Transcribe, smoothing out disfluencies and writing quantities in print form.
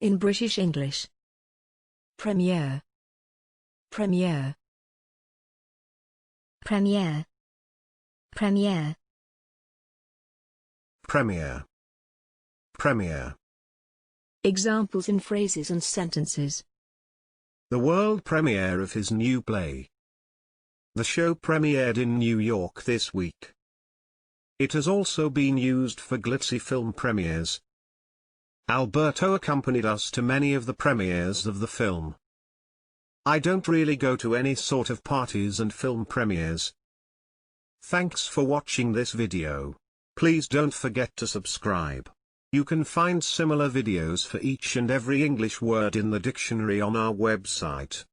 In British English. Premiere. Premiere. Premiere. Premiere. Premiere. Premiere. Examples in phrases and sentences. The world premiere of his new play. The show premiered in New York this week. It has also been used for glitzy film premieres. Alberto accompanied us to many of the premieres of the film. I don't really go to any sort of parties and film premieres. Thanks for watching this video. Please don't forget to subscribe. You can find similar videos for each and every English word in the dictionary on our website.